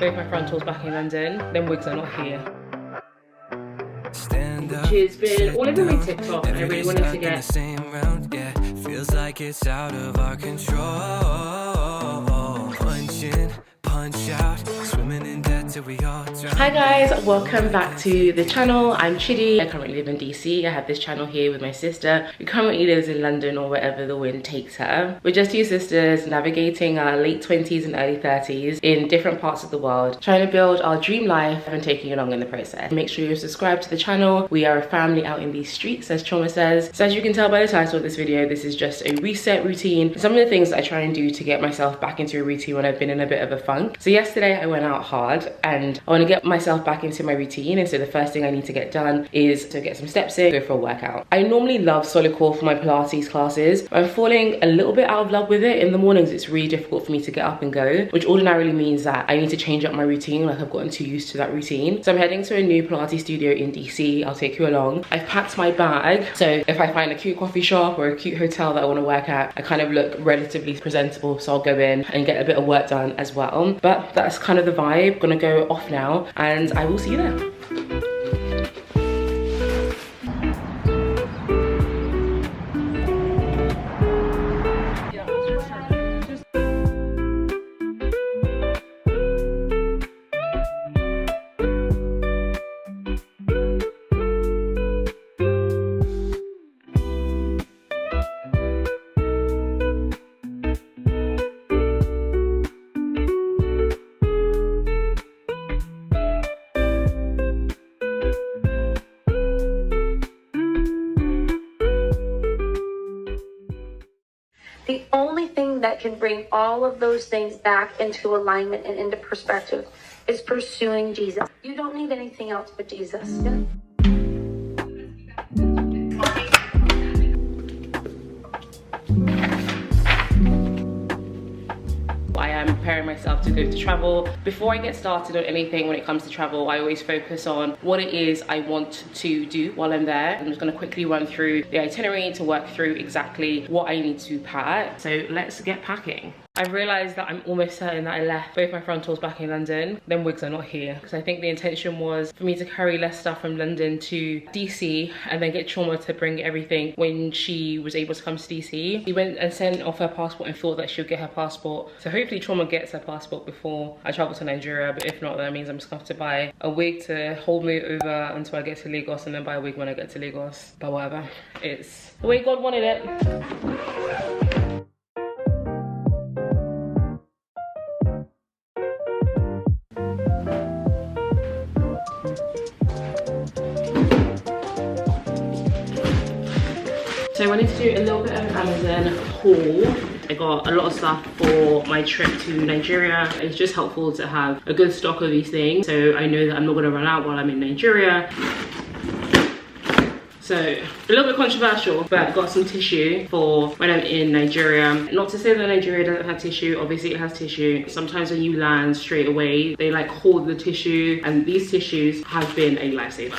both my frontals back in London. Them wigs are not here. Which has been all over my TikTok, and I really wanted to get feels like it's out of our control. Punch in, punch out, swimming in debt till we all drown. Hi guys, welcome back to the channel. I'm Chidi. I currently live in DC. I have this channel here with my sister who currently lives in London or wherever the wind takes her. We're just two sisters navigating our late 20s and early 30s in different parts of the world, trying to build our dream life and taking along in the process. Make sure you subscribe to the channel. We are a family out in these streets, as Chioma says. So as you can tell by the title of this video, this is just a reset routine. Some of the things that I try and do to get myself back into a routine when I've been in a bit of a funk. So yesterday I went out hard and I want to get myself back into my routine, and so the first thing I need to get done is to get some steps in, go for a workout. I normally love solid core for my Pilates classes, but I'm falling a little bit out of love with it. In the mornings it's really difficult for me to get up and go, which ordinarily means that I need to change up my routine. Like, I've gotten too used to that routine. So I'm heading to a new Pilates studio in DC. I'll take you along. I've packed my bag, so if I find a cute coffee shop or a cute hotel that I want to work at, I kind of look relatively presentable, so I'll go in and get a bit of work done as well. But that's kind of the vibe. I'm gonna go off now and I will see you there. The only thing that can bring all of those things back into alignment and into perspective is pursuing Jesus. You don't need anything else but Jesus. I am preparing myself to go to travel. Before I get started on anything when it comes to travel, I always focus on what it is I want to do while I'm there. I'm just going to quickly run through the itinerary to work through exactly what I need to pack. So let's get packing. I've realised that I'm almost certain that I left both my frontals back in London. Them wigs are not here, because I think the intention was for me to carry less stuff from London to DC and then get Chioma to bring everything when she was able to come to DC. She went and sent off her passport and thought that she'll get her passport. So hopefully Chioma gets her passport before I travel to Nigeria, but if not, that means I'm just going to have to buy a wig to hold me over until I get to Lagos, and then buy a wig when I get to Lagos. But whatever, it's the way God wanted it. So I wanted to do a little bit of an Amazon haul. I got a lot of stuff for my trip to Nigeria. It's just helpful to have a good stock of these things, so I know that I'm not going to run out while I'm in Nigeria. So a little bit controversial, but I got some tissue for when I'm in Nigeria. Not to say that Nigeria doesn't have tissue, obviously it has tissue. Sometimes when you land straight away, they like hold the tissue, and these tissues have been a lifesaver.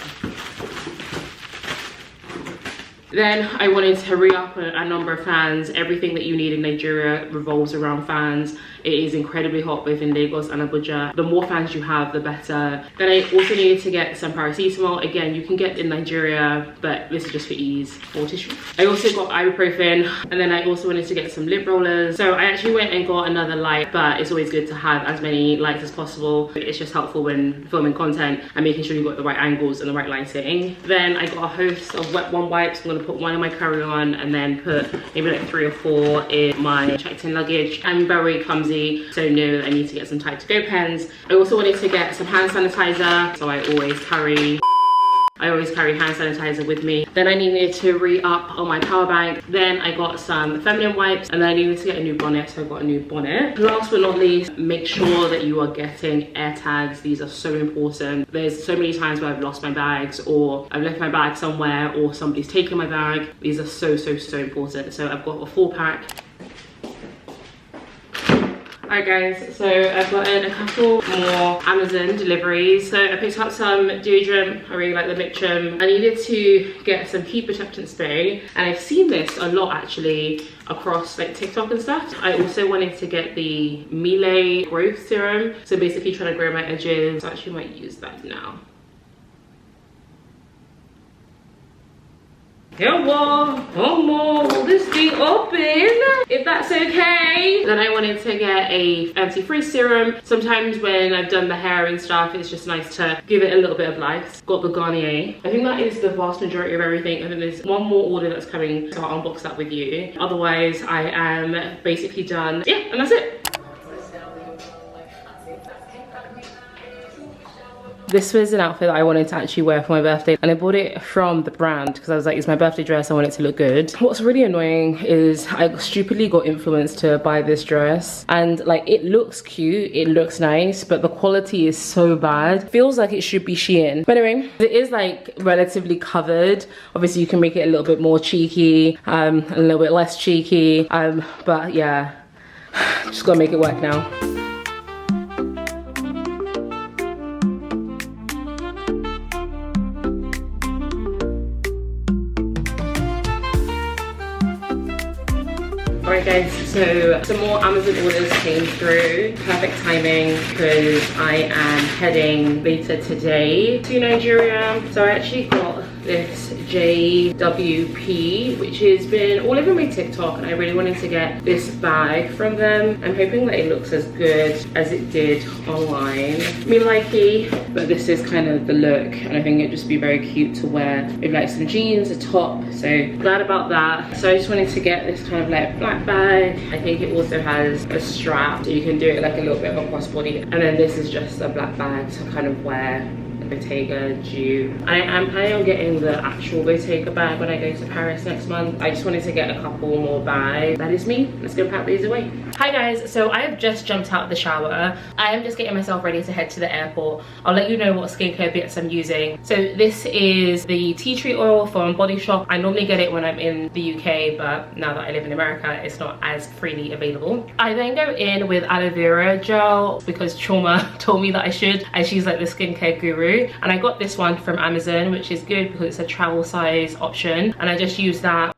Then I wanted to re-up a number of fans. Everything that you need in Nigeria revolves around fans. It is incredibly hot both in Lagos and Abuja. The more fans you have, the better. Then I also needed to get some paracetamol. Again, you can get in Nigeria, but this is just for ease, or tissue. I also got ibuprofen, and then I also wanted to get some lip rollers. So I actually went and got another light, but it's always good to have as many lights as possible. It's just helpful when filming content and making sure you've got the right angles and the right lighting. Then I got a host of wet one wipes. I'm gonna put one in my carry-on and then put maybe like 3 or 4 in my checked-in luggage. I'm very clumsy, so know that I need to get some Type-to-Go pens. I also wanted to get some hand sanitizer, so I always carry hand sanitizer with me. Then I needed to re-up on my power bank. Then I got some feminine wipes, and then I needed to get a new bonnet, so I got a new bonnet. Last but not least, make sure that you are getting air tags. These are so important. There's so many times where I've lost my bags, or I've left my bag somewhere, or somebody's taken my bag. These are so important. So I've got a 4-pack. Alright guys, so I've gotten a couple more Amazon deliveries. So I picked up some deodorant. I really like the Mitchum. I needed to get some heat protectant spray, and I've seen this a lot actually across like TikTok and stuff. I also wanted to get the Miele growth serum, so basically trying to grow my edges. So I actually might use that now. Will this be open? If that's okay. Then I wanted to get a anti-frizz serum. Sometimes when I've done the hair and stuff, it's just nice to give it a little bit of life. Got the Garnier. I think that is the vast majority of everything. I think there's one more order that's coming, so I'll unbox that with you. Otherwise, I am basically done. Yeah, and that's it. This was an outfit that I wanted to actually wear for my birthday, and I bought it from the brand because I was like, it's my birthday dress, I want it to look good. What's really annoying is I stupidly got influenced to buy this dress, and like it looks cute, it looks nice, but the quality is so bad. Feels like it should be Shein. But anyway, it is like relatively covered. Obviously you can make it a little bit more cheeky, a little bit less cheeky, but yeah, just gotta make it work now. Alright guys, so some more Amazon orders came through. Perfect timing because I am heading later today to Nigeria. So I actually got this JWP, which has been all over my TikTok, and I really wanted to get this bag from them. I'm hoping that it looks as good as it did online. Me likey, but this is kind of the look, and I think it'd just be very cute to wear with like some jeans, a top. So glad about that. So I just wanted to get this kind of like black bag. I think it also has a strap, so you can do it like a little bit of a crossbody. And then this is just a black bag to kind of wear Bottega due. I am planning on getting the actual Bottega bag when I go to Paris next month. I just wanted to get a couple more bags. That is me. Let's go pack these away. Hi guys, so I have just jumped out of the shower. I am just getting myself ready to head to the airport. I'll let you know what skincare bits I'm using. So this is the tea tree oil from Body Shop. I normally get it when I'm in the UK, but now that I live in America, it's not as freely available. I then go in with aloe vera gel because Chioma told me that I should, and she's like the skincare guru. And I got this one from Amazon, which is good because it's a travel size option, and I just use that.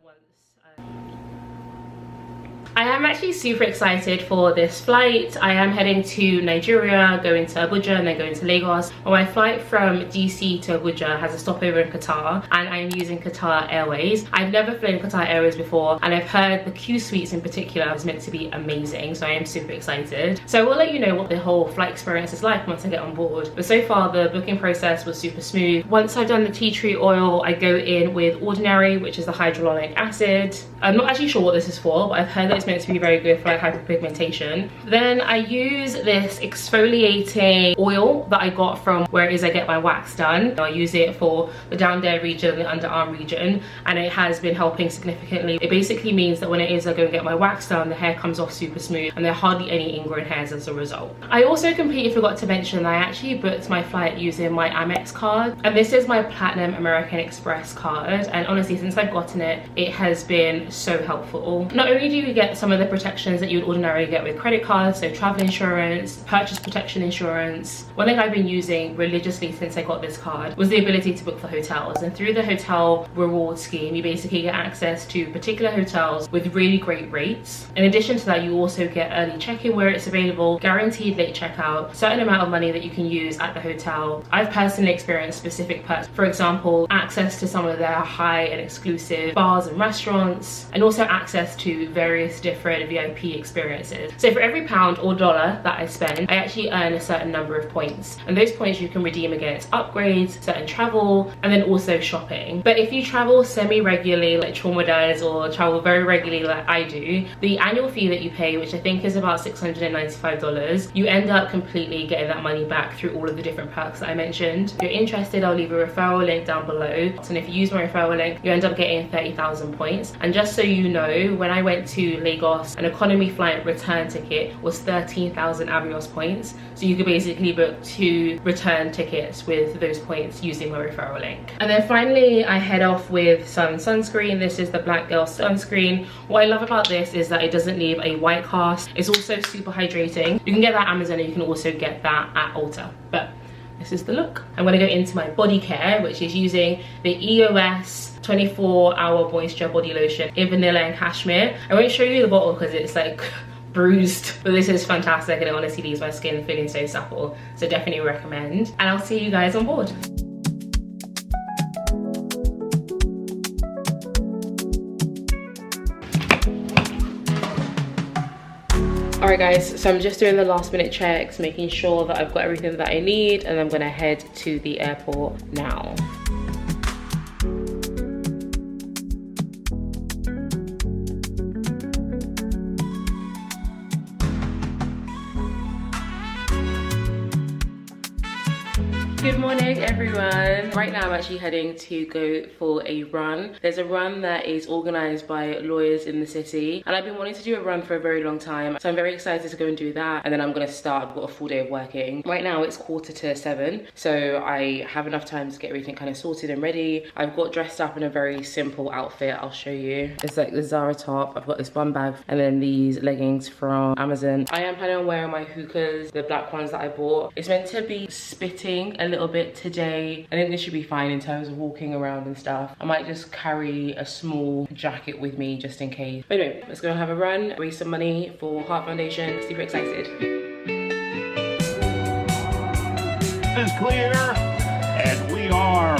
I am actually super excited for this flight. I am heading to Nigeria, going to Abuja, and then going to Lagos. Well, my flight from DC to Abuja has a stopover in Qatar, and I'm using Qatar Airways. I've never flown Qatar Airways before, and I've heard the Q suites in particular is meant to be amazing, so I am super excited. So I will let you know what the whole flight experience is like once I get on board. But so far, the booking process was super smooth. Once I've done the tea tree oil, I go in with Ordinary, which is the hyaluronic acid. I'm not actually sure what this is for, but I've heard that it's meant to be very good for like hyperpigmentation. Then I use this exfoliating oil that I got from where it is I get my wax done. I use it for the down there region, the underarm region, and it has been helping significantly. It basically means that when it is I go and get my wax done, the hair comes off super smooth and there are hardly any ingrown hairs as a result. I also completely forgot to mention that I actually booked my flight using my Amex card, and this is my Platinum American Express card, and honestly since I've gotten it, it has been so helpful. Not only do you get some of the protections that you would ordinarily get with credit cards, so travel insurance, purchase protection insurance. One thing I've been using religiously since I got this card was the ability to book for hotels, and through the hotel reward scheme you basically get access to particular hotels with really great rates. In addition to that, you also get early check-in where it's available, guaranteed late checkout, certain amount of money that you can use at the hotel. I've personally experienced specific perks, for example access to some of their high and exclusive bars and restaurants, and also access to various different VIP experiences. So for every pound or dollar that I spend, I actually earn a certain number of points, and those points you can redeem against upgrades, certain travel, and then also shopping. But if you travel semi-regularly like Chioma does, or travel very regularly like I do, the annual fee that you pay, which I think is about $695, you end up completely getting that money back through all of the different perks that I mentioned. If you're interested, I'll leave a referral link down below, and if you use my referral link, you end up getting 30,000 points. And just so you know, when I went to Lagos Avios, an economy flight return ticket was 13,000 Avios points. So you could basically book 2 return tickets with those points using my referral link. And then finally, I head off with some sunscreen. This is the Black Girl sunscreen. What I love about this is that it doesn't leave a white cast. It's also super hydrating. You can get that at Amazon, and you can also get that at Ulta. But this is the look. I'm gonna go into my body care, which is using the EOS 24-hour moisture body lotion in vanilla and cashmere. I won't show you the bottle because it's like bruised, but this is fantastic and it honestly leaves my skin feeling so supple. So definitely recommend. And I'll see you guys on board. Alright guys, so I'm just doing the last minute checks, making sure that I've got everything that I need, and I'm gonna head to the airport now. Good morning everyone. Right now I'm actually heading to go for a run. There's a run that is organized by lawyers in the city, and I've been wanting to do a run for a very long time, so I'm very excited to go and do that. And then I'm gonna start. I've got a full day of working. Right now it's 6:45, so I have enough time to get everything kind of sorted and ready. I've got dressed up in a very simple outfit. I'll show you. It's like the Zara top. I've got this bum bag and then these leggings from Amazon. I am planning on wearing my hookahs, the black ones that I bought. It's meant to be spitting a little bit today. I think this should be fine in terms of walking around and stuff. I might just carry a small jacket with me just in case. But anyway, let's go and have a run, raise some money for Heart Foundation. Super excited. Is clear, and we are.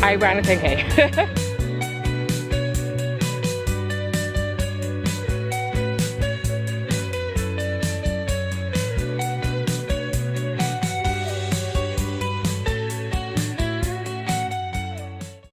I ran a 10K.